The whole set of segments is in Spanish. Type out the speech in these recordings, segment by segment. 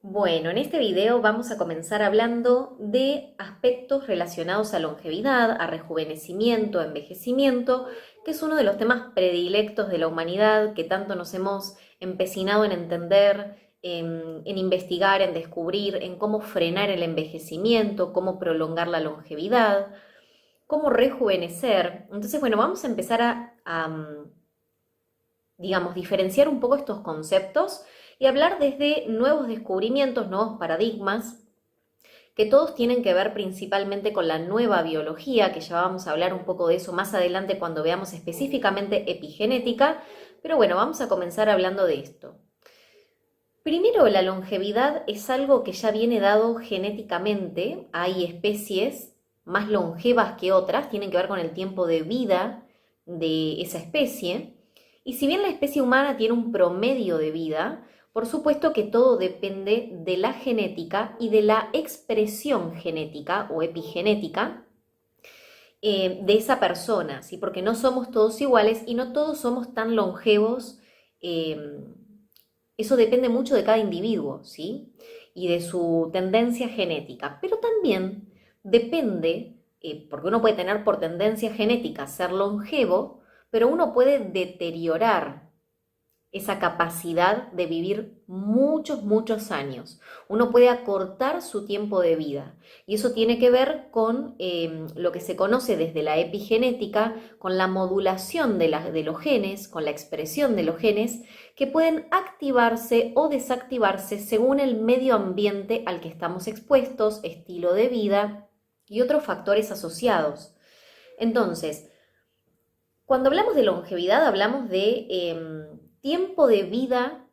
Bueno, en este video vamos a comenzar hablando de aspectos relacionados a longevidad, a rejuvenecimiento, a envejecimiento, que es uno de los temas predilectos de la humanidad que tanto nos hemos empecinado en entender, en investigar, en descubrir, en cómo frenar el envejecimiento, cómo prolongar la longevidad, cómo rejuvenecer. Entonces, bueno, vamos a empezar digamos, diferenciar un poco estos conceptos y hablar desde nuevos descubrimientos, nuevos paradigmas, que todos tienen que ver principalmente con la nueva biología, que ya vamos a hablar un poco de eso más adelante cuando veamos específicamente epigenética, pero bueno, vamos a comenzar hablando de esto. Primero, la longevidad es algo que ya viene dado genéticamente. Hay especies más longevas que otras, tienen que ver con el tiempo de vida de esa especie. Y si bien la especie humana tiene un promedio de vida, por supuesto que todo depende de la genética y de la expresión genética o epigenética de esa persona, ¿sí? Porque no somos todos iguales y no todos somos tan longevos. Eso depende mucho de cada individuo, ¿sí? Y de su tendencia genética. Pero también depende, porque uno puede tener por tendencia genética ser longevo, pero uno puede deteriorar esa capacidad de vivir muchos, muchos años. Uno puede acortar su tiempo de vida. Y eso tiene que ver con lo que se conoce desde la epigenética, con la modulación de los genes, con la expresión de los genes, que pueden activarse o desactivarse según el medio ambiente al que estamos expuestos, estilo de vida y otros factores asociados. Entonces, cuando hablamos de longevidad, hablamos de tiempo de vida,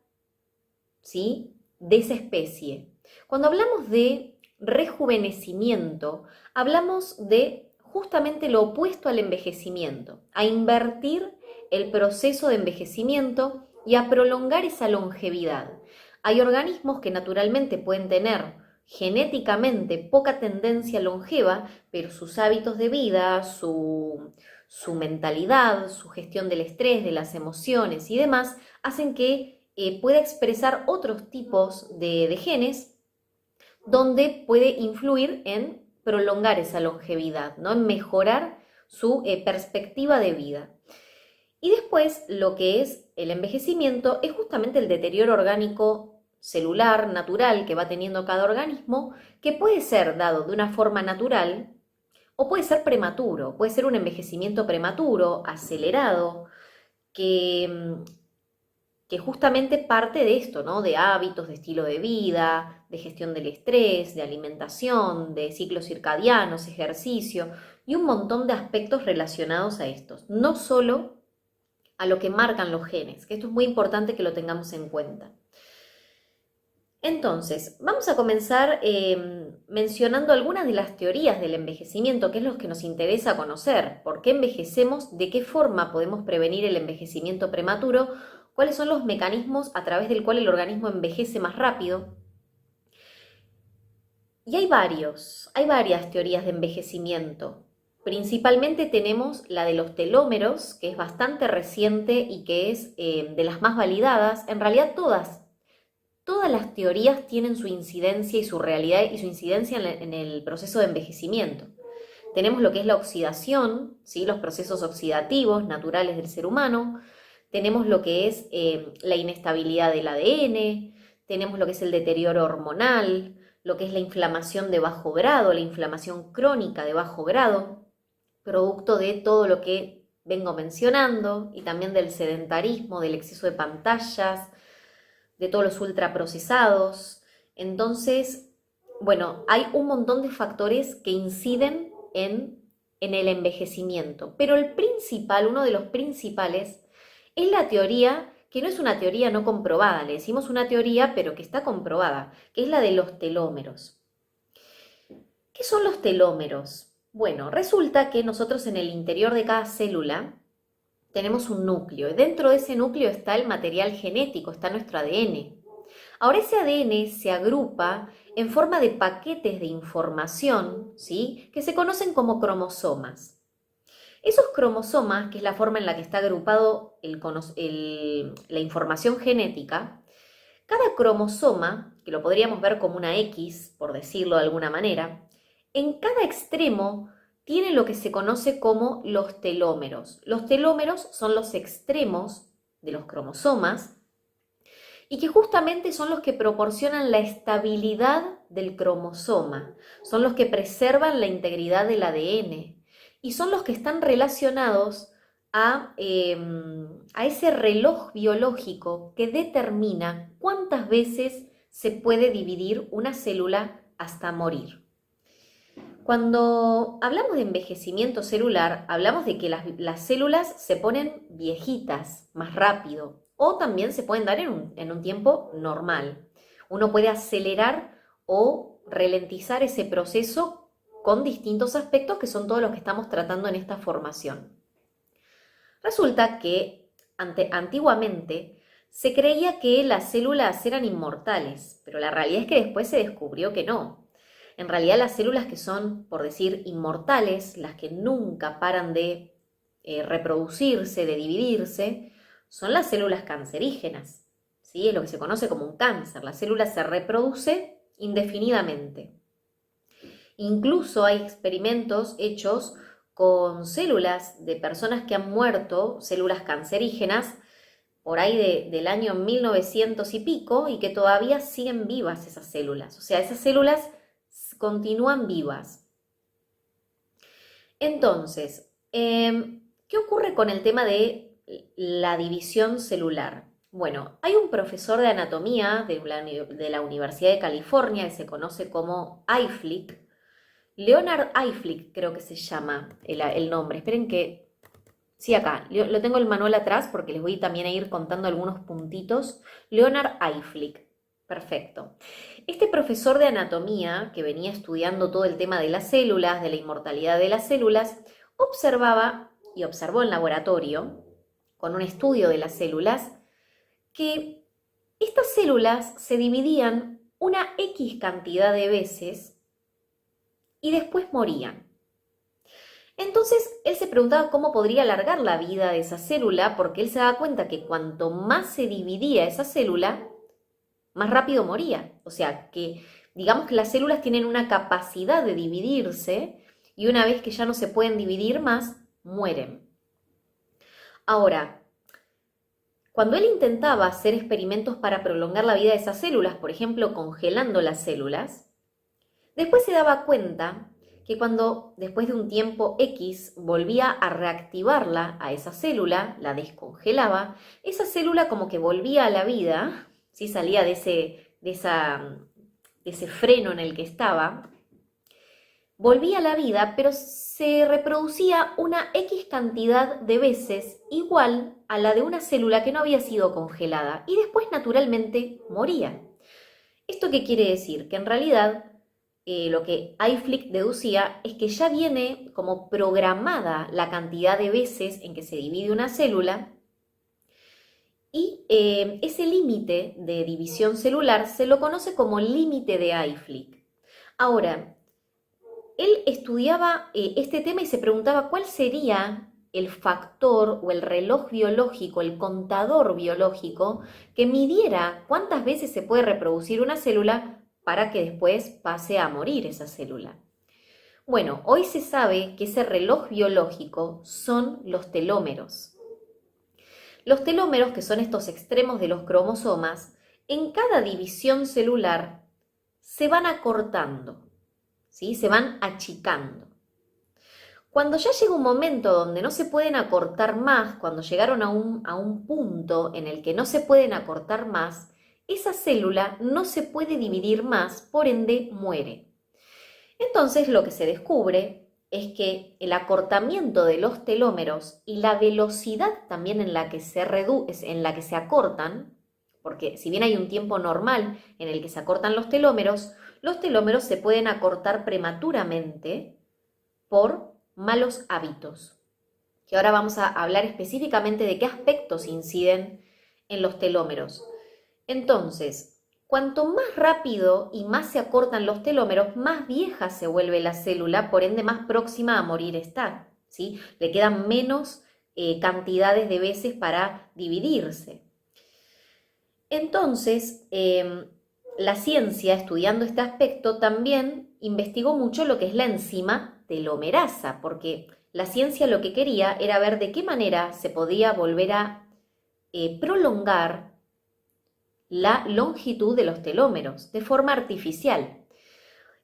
¿sí?, de esa especie. Cuando hablamos de rejuvenecimiento, hablamos de justamente lo opuesto al envejecimiento, a invertir el proceso de envejecimiento y a prolongar esa longevidad. Hay organismos que naturalmente pueden tener genéticamente poca tendencia longeva, pero sus hábitos de vida, su mentalidad, su gestión del estrés, de las emociones y demás, hacen que pueda expresar otros tipos de genes donde puede influir en prolongar esa longevidad, ¿no? En mejorar su perspectiva de vida. Y después lo que es el envejecimiento es justamente el deterioro orgánico celular, natural que va teniendo cada organismo, que puede ser dado de una forma natural o puede ser prematuro, puede ser un envejecimiento prematuro, acelerado, que, que justamente parte de esto, ¿no? De hábitos, de estilo de vida, de gestión del estrés, de alimentación, de ciclos circadianos, ejercicio y un montón de aspectos relacionados a estos. No solo a lo que marcan los genes, que esto es muy importante que lo tengamos en cuenta. Entonces, vamos a comenzar mencionando algunas de las teorías del envejecimiento, que es lo que nos interesa conocer. ¿Por qué envejecemos? ¿De qué forma podemos prevenir el envejecimiento prematuro? ¿Cuáles son los mecanismos a través del cual el organismo envejece más rápido? Y hay varias teorías de envejecimiento. Principalmente tenemos la de los telómeros, que es bastante reciente y que es de las más validadas. En realidad todas las teorías tienen su incidencia y su realidad y su incidencia en el proceso de envejecimiento. Tenemos lo que es la oxidación, ¿sí?, los procesos oxidativos naturales del ser humano. Tenemos lo que es la inestabilidad del ADN. Tenemos lo que es el deterioro hormonal, lo que es la inflamación de bajo grado, la inflamación crónica de bajo grado, producto de todo lo que vengo mencionando y también del sedentarismo, del exceso de pantallas, de todos los ultraprocesados. Entonces, bueno, hay un montón de factores que inciden en el envejecimiento, pero el principal, uno de los principales, es la teoría, que no es una teoría no comprobada, le decimos una teoría, pero que está comprobada, que es la de los telómeros. ¿Qué son los telómeros? Bueno, resulta que nosotros en el interior de cada célula tenemos un núcleo y dentro de ese núcleo está el material genético, está nuestro ADN. Ahora ese ADN se agrupa en forma de paquetes de información, ¿sí?, que se conocen como cromosomas. Esos cromosomas, que es la forma en la que está agrupado la información genética, Cada cromosoma, que lo podríamos ver como una X, por decirlo de alguna manera, en cada extremo tiene lo que se conoce como los telómeros. Los telómeros son los extremos de los cromosomas y que justamente son los que proporcionan la estabilidad del cromosoma, son los que preservan la integridad del ADN y son los que están relacionados a ese reloj biológico que determina cuántas veces se puede dividir una célula hasta morir. Cuando hablamos de envejecimiento celular, hablamos de que las células se ponen viejitas más rápido o también se pueden dar en un tiempo normal. Uno puede acelerar o ralentizar ese proceso con distintos aspectos que son todos los que estamos tratando en esta formación. Resulta que antiguamente se creía que las células eran inmortales, pero la realidad es que después se descubrió que no. En realidad las células que son, por decir, inmortales, las que nunca paran de reproducirse, de dividirse, son las células cancerígenas. ¿Sí? Es lo que se conoce como un cáncer. La célula se reproduce indefinidamente. Incluso hay experimentos hechos con células de personas que han muerto, células cancerígenas, por ahí del año 1900 y pico, y que todavía siguen vivas esas células. O sea, esas células continúan vivas. Entonces, ¿qué ocurre con el tema de la división celular? Bueno, hay un profesor de anatomía de la Universidad de California que se conoce como Eyflick, Leonard Eyflick creo que se llama el nombre. Esperen que... Sí, acá, lo tengo el manual atrás porque les voy también a ir contando algunos puntitos. Leonard Eyflick, perfecto. Este profesor de anatomía, que venía estudiando todo el tema de las células, de la inmortalidad de las células, observaba y observó en laboratorio, con un estudio de las células, que estas células se dividían una X cantidad de veces y después morían. Entonces él se preguntaba cómo podría alargar la vida de esa célula, porque él se daba cuenta que cuanto más se dividía esa célula, más rápido moría. O sea, que digamos que las células tienen una capacidad de dividirse y una vez que ya no se pueden dividir más, mueren. Ahora, cuando él intentaba hacer experimentos para prolongar la vida de esas células, por ejemplo, congelando las células, después se daba cuenta que cuando después de un tiempo X volvía a reactivarla a esa célula, la descongelaba, esa célula como que volvía a la vida, ¿sí? Salía de ese freno en el que estaba, volvía a la vida, pero se reproducía una X cantidad de veces igual a la de una célula que no había sido congelada y después naturalmente moría. ¿Esto qué quiere decir? Que en realidad lo que Eyflick deducía es que ya viene como programada la cantidad de veces en que se divide una célula y ese límite de división celular se lo conoce como límite de Eyflick. Ahora, él estudiaba este tema y se preguntaba cuál sería el factor o el reloj biológico, el contador biológico que midiera cuántas veces se puede reproducir una célula para que después pase a morir esa célula. Bueno, hoy se sabe que ese reloj biológico son los telómeros. Los telómeros, que son estos extremos de los cromosomas, en cada división celular se van acortando, ¿sí? Se van achicando. Cuando ya llega un momento donde no se pueden acortar más, cuando llegaron a un punto en el que no se pueden acortar más, esa célula no se puede dividir más, por ende muere. Entonces lo que se descubre es que el acortamiento de los telómeros y la velocidad también en la que se acortan, porque si bien hay un tiempo normal en el que se acortan los telómeros se pueden acortar prematuramente por malos hábitos, que ahora vamos a hablar específicamente de qué aspectos inciden en los telómeros. Entonces, cuanto más rápido y más se acortan los telómeros, más vieja se vuelve la célula, por ende más próxima a morir está, ¿sí? Le quedan menos cantidades de veces para dividirse. Entonces, la ciencia, estudiando este aspecto, también investigó mucho lo que es la enzima telomerasa, porque la ciencia lo que quería era ver de qué manera se podía volver a prolongar la longitud de los telómeros de forma artificial.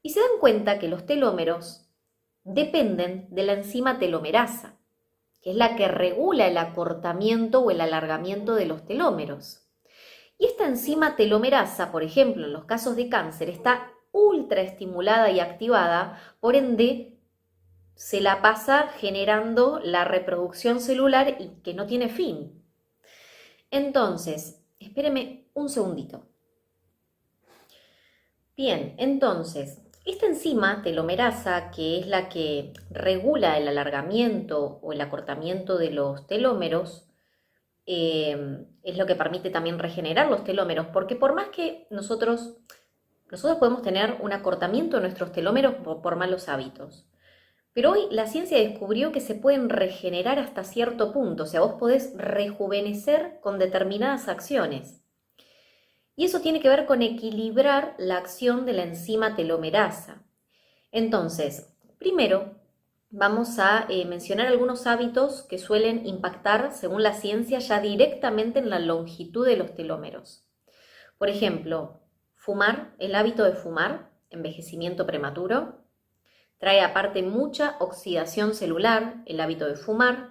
Y se dan cuenta que los telómeros dependen de la enzima telomerasa, que es la que regula el acortamiento o el alargamiento de los telómeros. Y esta enzima telomerasa, por ejemplo, en los casos de cáncer, está ultra estimulada y activada, por ende se la pasa generando la reproducción celular y que no tiene fin. Entonces, espéreme un segundito. Bien, entonces, esta enzima telomerasa, que es la que regula el alargamiento o el acortamiento de los telómeros, es lo que permite también regenerar los telómeros, porque por más que nosotros podemos tener un acortamiento de nuestros telómeros por malos hábitos, pero hoy la ciencia descubrió que se pueden regenerar hasta cierto punto, o sea, vos podés rejuvenecer con determinadas acciones. Y eso tiene que ver con equilibrar la acción de la enzima telomerasa. Entonces, primero vamos a mencionar algunos hábitos que suelen impactar, según la ciencia, ya directamente en la longitud de los telómeros. Por ejemplo, fumar, el hábito de fumar, envejecimiento prematuro. Trae aparte mucha oxidación celular, el hábito de fumar.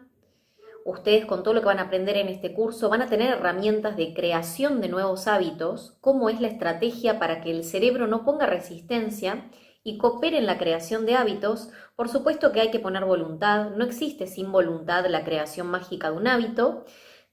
Ustedes con todo lo que van a aprender en este curso van a tener herramientas de creación de nuevos hábitos, cómo es la estrategia para que el cerebro no ponga resistencia y coopere en la creación de hábitos. Por supuesto que hay que poner voluntad, no existe sin voluntad la creación mágica de un hábito,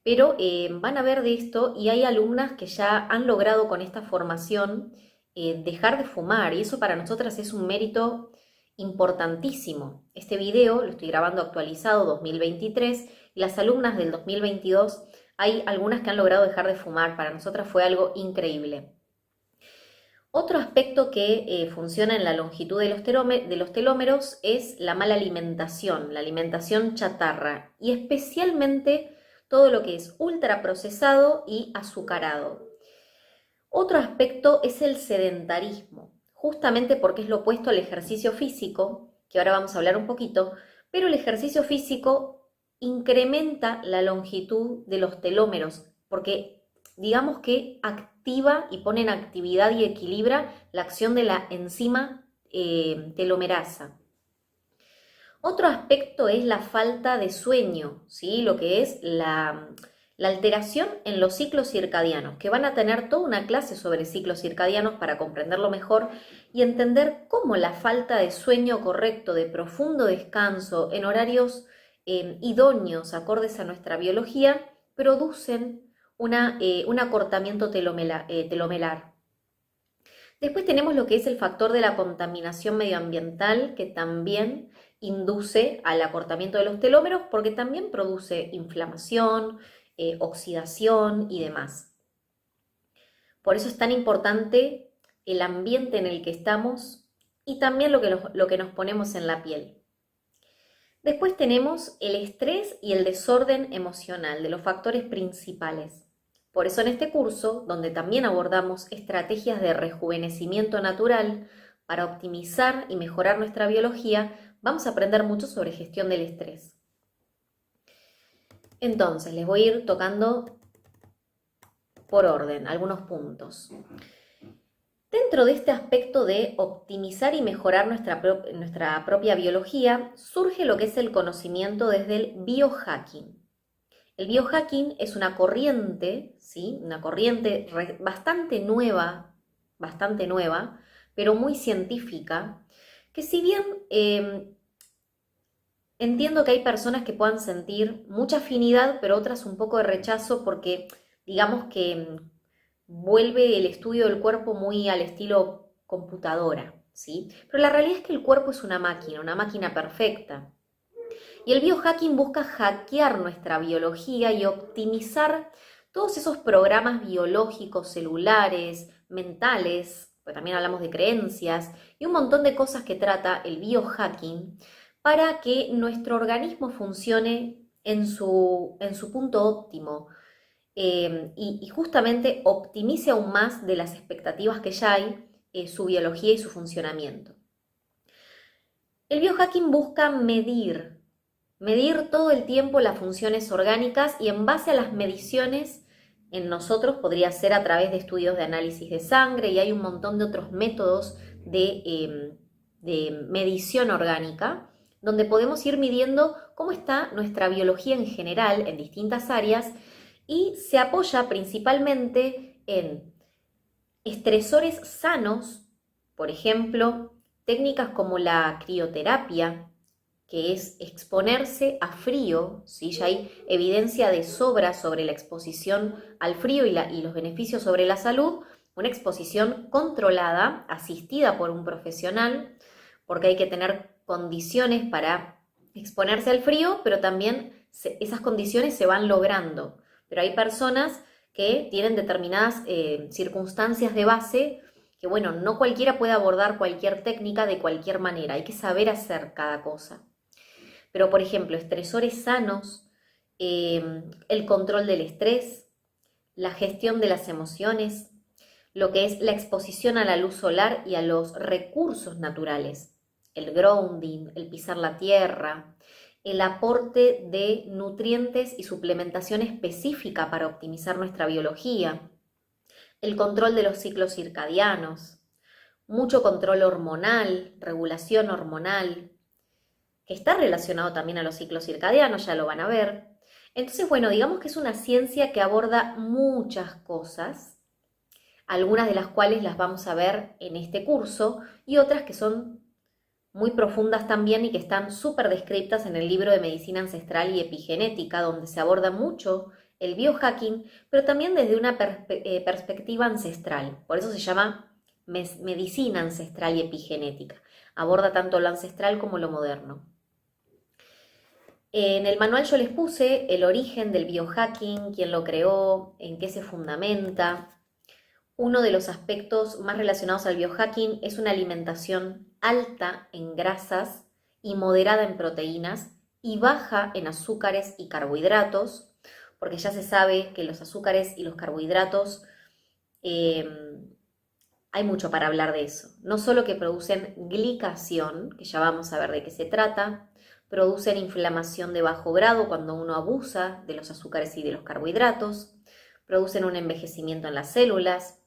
pero van a ver de esto y hay alumnas que ya han logrado con esta formación dejar de fumar y eso para nosotras es un mérito importantísimo. Este video lo estoy grabando actualizado 2023 y las alumnas del 2022 hay algunas que han logrado dejar de fumar. Para nosotras fue algo increíble. Otro aspecto que funciona en la longitud de los telómeros es la mala alimentación, la alimentación chatarra y especialmente todo lo que es ultraprocesado y azucarado. Otro aspecto es el sedentarismo, justamente porque es lo opuesto al ejercicio físico, que ahora vamos a hablar un poquito, pero el ejercicio físico incrementa la longitud de los telómeros, porque digamos que activa y pone en actividad y equilibra la acción de la enzima telomerasa. Otro aspecto es la falta de sueño, ¿sí? Lo que es la alteración en los ciclos circadianos, que van a tener toda una clase sobre ciclos circadianos para comprenderlo mejor y entender cómo la falta de sueño correcto, de profundo descanso, en horarios idóneos, acordes a nuestra biología, producen un acortamiento telomerar. Después tenemos lo que es el factor de la contaminación medioambiental, que también induce al acortamiento de los telómeros porque también produce inflamación, oxidación y demás. Por eso es tan importante el ambiente en el que estamos y también lo que nos ponemos en la piel. Después tenemos el estrés y el desorden emocional, de los factores principales. Por eso en este curso, donde también abordamos estrategias de rejuvenecimiento natural para optimizar y mejorar nuestra biología, vamos a aprender mucho sobre gestión del estrés. Entonces, les voy a ir tocando por orden algunos puntos. Dentro de este aspecto de optimizar y mejorar nuestra propia biología, surge lo que es el conocimiento desde el biohacking. El biohacking es una corriente, ¿sí? Una corriente bastante nueva, pero muy científica, que si bien entiendo que hay personas que puedan sentir mucha afinidad, pero otras un poco de rechazo porque digamos que vuelve el estudio del cuerpo muy al estilo computadora, ¿sí? Pero la realidad es que el cuerpo es una máquina perfecta. Y el biohacking busca hackear nuestra biología y optimizar todos esos programas biológicos, celulares, mentales, pues también hablamos de creencias y un montón de cosas que trata el biohacking para que nuestro organismo funcione en su punto óptimo. y justamente optimice aún más de las expectativas que ya hay su biología y su funcionamiento. El biohacking busca medir todo el tiempo las funciones orgánicas y en base a las mediciones en nosotros podría ser a través de estudios de análisis de sangre y hay un montón de otros métodos de medición orgánica donde podemos ir midiendo cómo está nuestra biología en general en distintas áreas y se apoya principalmente en estresores sanos, por ejemplo, técnicas como la crioterapia, que es exponerse a frío, ¿sí? Ya hay evidencia de sobra sobre la exposición al frío y los beneficios sobre la salud, una exposición controlada, asistida por un profesional, porque hay que tener condiciones para exponerse al frío, pero también esas condiciones se van logrando. Pero hay personas que tienen determinadas circunstancias de base que, bueno, no cualquiera puede abordar cualquier técnica de cualquier manera, hay que saber hacer cada cosa. Pero, por ejemplo, estresores sanos, el control del estrés, la gestión de las emociones, lo que es la exposición a la luz solar y a los recursos naturales, el grounding, el pisar la tierra, el aporte de nutrientes y suplementación específica para optimizar nuestra biología, el control de los ciclos circadianos, mucho control hormonal, regulación hormonal, que está relacionado también a los ciclos circadianos, ya lo van a ver. Entonces, bueno, digamos que es una ciencia que aborda muchas cosas, algunas de las cuales las vamos a ver en este curso y otras que son muy profundas también y que están súper descritas en el libro de Medicina Ancestral y Epigenética, donde se aborda mucho el biohacking, pero también desde una perspectiva ancestral. Por eso se llama Medicina Ancestral y Epigenética. Aborda tanto lo ancestral como lo moderno. En el manual yo les puse el origen del biohacking, quién lo creó, en qué se fundamenta. Uno de los aspectos más relacionados al biohacking es una alimentación alta en grasas y moderada en proteínas y baja en azúcares y carbohidratos, porque ya se sabe que los azúcares y los carbohidratos, hay mucho para hablar de eso. No solo que producen glicación, que ya vamos a ver de qué se trata, producen inflamación de bajo grado cuando uno abusa de los azúcares y de los carbohidratos, producen un envejecimiento en las células,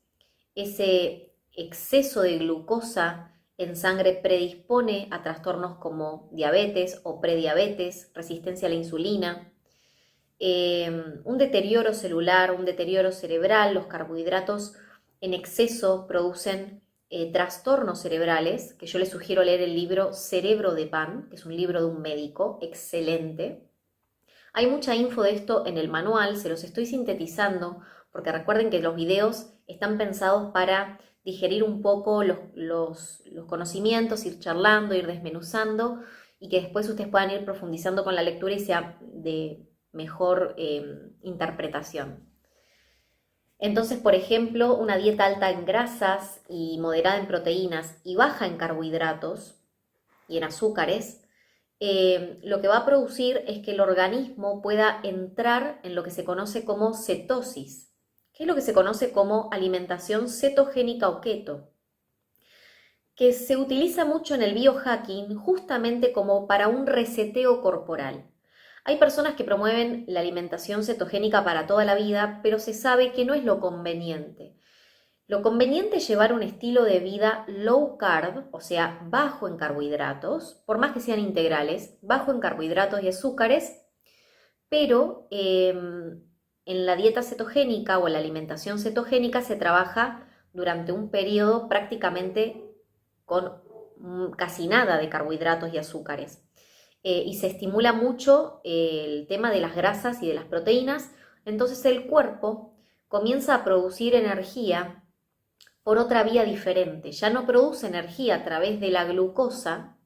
ese exceso de glucosa en sangre predispone a trastornos como diabetes o prediabetes, resistencia a la insulina, un deterioro celular, un deterioro cerebral. Los carbohidratos en exceso producen trastornos cerebrales, que yo les sugiero leer el libro Cerebro de Pan, que es un libro de un médico excelente. Hay mucha info de esto en el manual, se los estoy sintetizando, porque recuerden que los videos están pensados para digerir un poco los conocimientos, ir charlando, ir desmenuzando, y que después ustedes puedan ir profundizando con la lectura y sea de mejor interpretación. Entonces, por ejemplo, una dieta alta en grasas y moderada en proteínas y baja en carbohidratos y en azúcares, lo que va a producir es que el organismo pueda entrar en lo que se conoce como cetosis, que es lo que se conoce como alimentación cetogénica o keto, que se utiliza mucho en el biohacking justamente como para un reseteo corporal. Hay personas que promueven la alimentación cetogénica para toda la vida, pero se sabe que no es lo conveniente. Lo conveniente es llevar un estilo de vida low carb, o sea, bajo en carbohidratos, por más que sean integrales, bajo en carbohidratos y azúcares, pero en la dieta cetogénica o en la alimentación cetogénica se trabaja durante un periodo prácticamente con casi nada de carbohidratos y azúcares. Y se estimula mucho el tema de las grasas y de las proteínas, entonces el cuerpo comienza a producir energía por otra vía diferente. Ya no produce energía a través de la glucosa,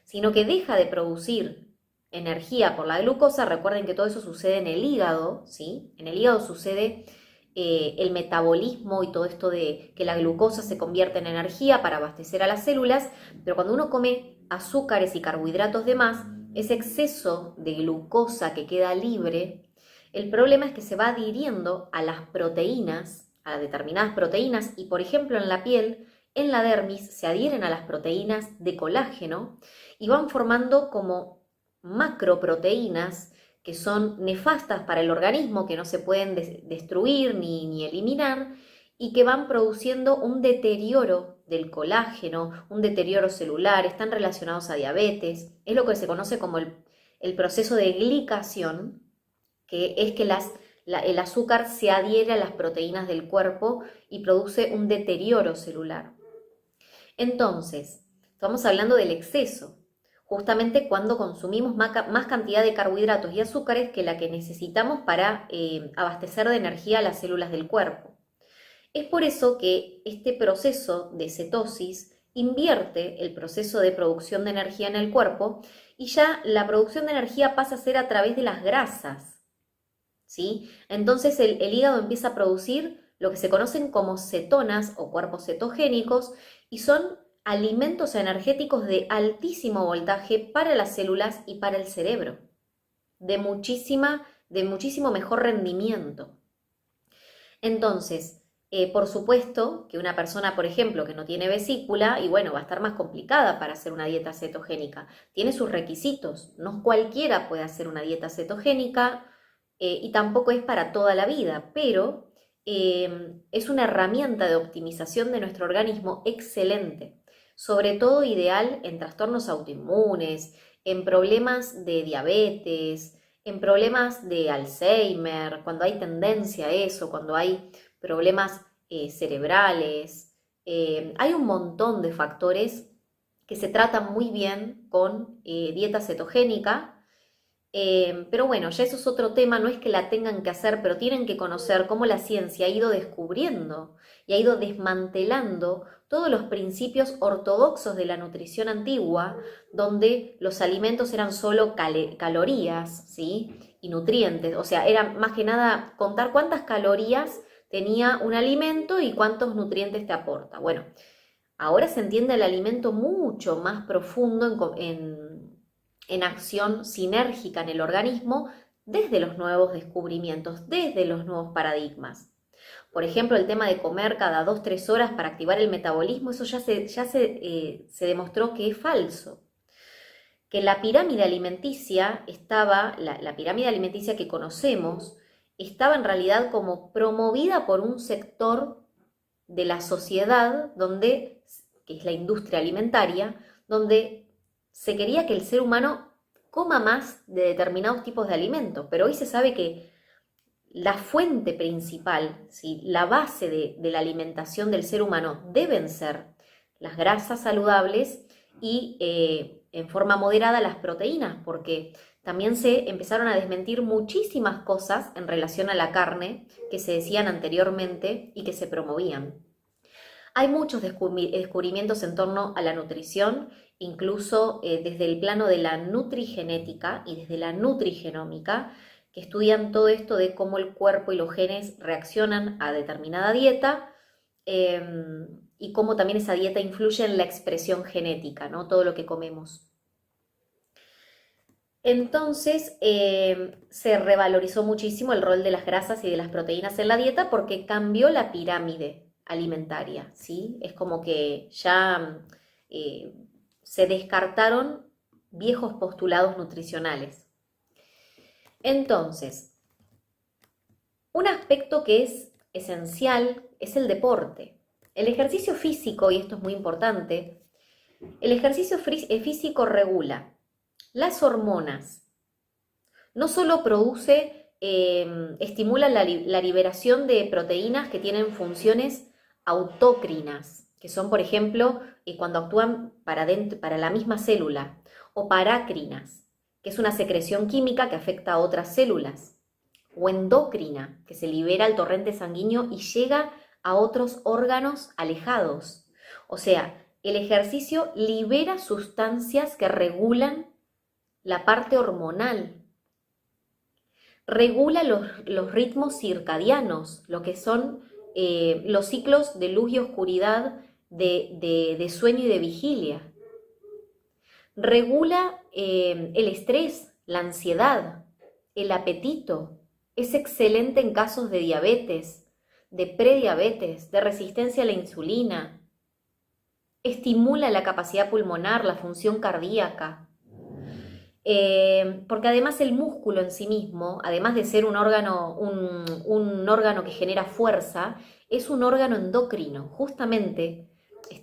sino que deja de producir energía por la glucosa. Recuerden que todo eso sucede en el hígado, ¿sí? En el hígado sucede el metabolismo y todo esto de que la glucosa se convierte en energía para abastecer a las células, pero cuando uno come azúcares y carbohidratos de más, ese exceso de glucosa que queda libre El problema es que se va adhiriendo a las proteínas, a determinadas proteínas, y por ejemplo en la piel, en la dermis, se adhieren a las proteínas de colágeno y van formando como macroproteínas que son nefastas para el organismo, que no se pueden destruir ni eliminar, y que van produciendo un deterioro del colágeno, un deterioro celular, están relacionados a diabetes. Es lo que se conoce como el proceso de glicación, que es que el azúcar se adhiere a las proteínas del cuerpo y produce un deterioro celular. Entonces, estamos hablando del exceso, justamente cuando consumimos más cantidad de carbohidratos y azúcares que la que necesitamos para abastecer de energía a las células del cuerpo. Es por eso que este proceso de cetosis invierte el proceso de producción de energía en el cuerpo y ya la producción de energía pasa a ser a través de las grasas, ¿sí? Entonces el hígado empieza a producir lo que se conocen como cetonas o cuerpos cetogénicos y son alimentos energéticos de altísimo voltaje para las células y para el cerebro, de muchísimo mejor rendimiento. Entonces, por supuesto que una persona, por ejemplo, que no tiene vesícula, y bueno, va a estar más complicada para hacer una dieta cetogénica. Tiene sus requisitos, no cualquiera puede hacer una dieta cetogénica y tampoco es para toda la vida, pero es una herramienta de optimización de nuestro organismo excelente, sobre todo ideal en trastornos autoinmunes, en problemas de diabetes, en problemas de Alzheimer, cuando hay tendencia a eso, cuando hay problemas cerebrales. Hay un montón de factores que se tratan muy bien con dieta cetogénica, pero bueno, ya eso es otro tema, no es que la tengan que hacer, pero tienen que conocer cómo la ciencia ha ido descubriendo y ha ido desmantelando todos los principios ortodoxos de la nutrición antigua, donde los alimentos eran solo calorías, ¿sí? Y nutrientes, o sea, era más que nada contar cuántas calorías tenía un alimento y cuántos nutrientes te aporta. Bueno, ahora se entiende el alimento mucho más profundo en acción sinérgica en el organismo desde los nuevos descubrimientos, desde los nuevos paradigmas. Por ejemplo, el tema de comer cada 2-3 horas para activar el metabolismo, eso ya se demostró que es falso. Que la pirámide alimenticia la pirámide alimenticia que conocemos, estaba en realidad como promovida por un sector de la sociedad que es la industria alimentaria, donde se quería que el ser humano coma más de determinados tipos de alimentos, pero hoy se sabe que la fuente principal, ¿sí? La base de la alimentación del ser humano deben ser las grasas saludables y en forma moderada las proteínas, porque también se empezaron a desmentir muchísimas cosas en relación a la carne que se decían anteriormente y que se promovían. Hay muchos descubrimientos en torno a la nutrición, incluso desde el plano de la nutrigenética y desde la nutrigenómica, que estudian todo esto de cómo el cuerpo y los genes reaccionan a determinada dieta y cómo también esa dieta influye en la expresión genética, ¿no? Todo lo que comemos. Entonces se revalorizó muchísimo el rol de las grasas y de las proteínas en la dieta porque cambió la pirámide alimentaria, ¿sí? Es como que ya se descartaron viejos postulados nutricionales. Entonces, un aspecto que es esencial es el deporte. El ejercicio físico, y esto es muy importante, el ejercicio físico regula las hormonas. No solo estimula la liberación de proteínas que tienen funciones autócrinas, que son, por ejemplo, cuando actúan para la misma célula, o parácrinas, que es una secreción química que afecta a otras células, o endócrina, que se libera el torrente sanguíneo y llega a otros órganos alejados. O sea, el ejercicio libera sustancias que regulan la parte hormonal, regula los ritmos circadianos, lo que son los ciclos de luz y oscuridad, de sueño y de vigilia. Regula el estrés, la ansiedad, el apetito, Es excelente en casos de diabetes, de prediabetes, de resistencia a la insulina. Estimula la capacidad pulmonar, la función cardíaca. Porque además el músculo en sí mismo, además de ser un órgano que genera fuerza, es un órgano endocrino. Justamente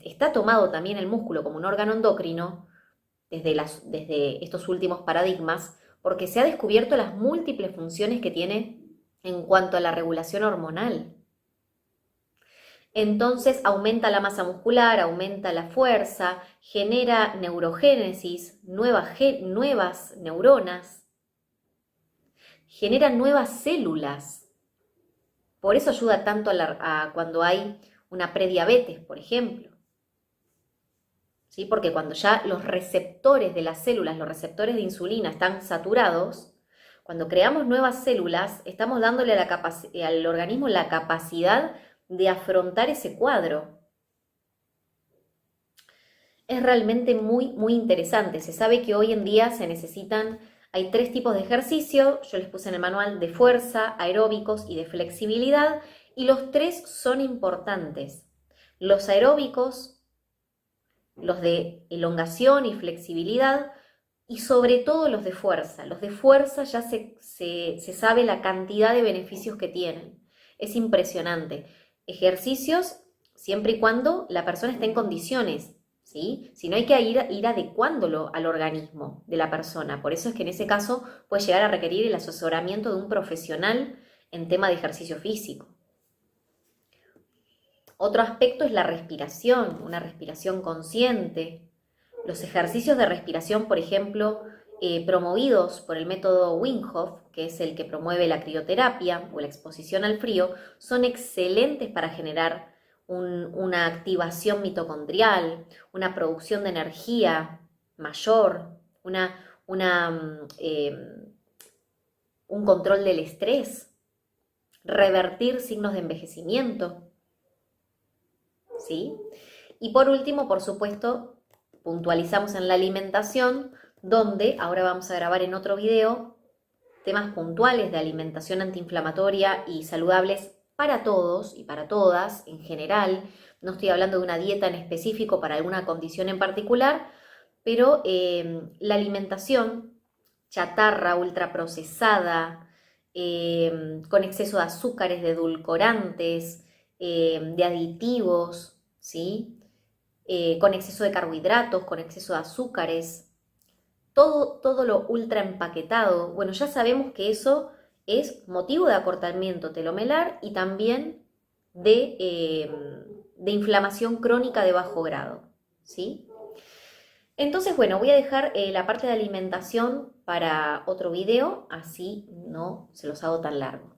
está tomado también el músculo como un órgano endocrino desde estos últimos paradigmas, porque se ha descubierto las múltiples funciones que tiene en cuanto a la regulación hormonal. Entonces aumenta la masa muscular, aumenta la fuerza, genera neurogénesis, nuevas neuronas, genera nuevas células. Por eso ayuda tanto a cuando hay una prediabetes, por ejemplo. ¿Sí? Porque cuando ya los receptores de las células, los receptores de insulina están saturados, cuando creamos nuevas células, estamos dándole al organismo la capacidad de afrontar ese cuadro. Es realmente muy, muy interesante. Se sabe que hoy en día hay 3 tipos de ejercicio, yo les puse en el manual de fuerza, aeróbicos y de flexibilidad, y los 3 son importantes. Los aeróbicos, los de elongación y flexibilidad, y sobre todo los de fuerza. Los de fuerza ya se sabe la cantidad de beneficios que tienen. Es impresionante. Ejercicios siempre y cuando la persona esté en condiciones, ¿sí? Si no, hay que ir adecuándolo al organismo de la persona. Por eso es que en ese caso puede llegar a requerir el asesoramiento de un profesional en tema de ejercicio físico. Otro aspecto es la respiración, una respiración consciente. Los ejercicios de respiración, por ejemplo, promovidos por el método Wim Hof, que es el que promueve la crioterapia o la exposición al frío, son excelentes para generar una activación mitocondrial, una producción de energía mayor, un control del estrés, revertir signos de envejecimiento, ¿sí? Y por último, por supuesto, puntualizamos en la alimentación, donde ahora vamos a grabar en otro video temas puntuales de alimentación antiinflamatoria y saludables para todos y para todas en general. No estoy hablando de una dieta en específico para alguna condición en particular, pero la alimentación chatarra, ultraprocesada, con exceso de azúcares, de edulcorantes, de aditivos, ¿sí? Con exceso de carbohidratos, con exceso de azúcares, todo lo ultra empaquetado. Bueno, ya sabemos que eso es motivo de acortamiento telomelar y también de inflamación crónica de bajo grado, ¿sí? Entonces, bueno, voy a dejar la parte de alimentación para otro video, así no se los hago tan largo.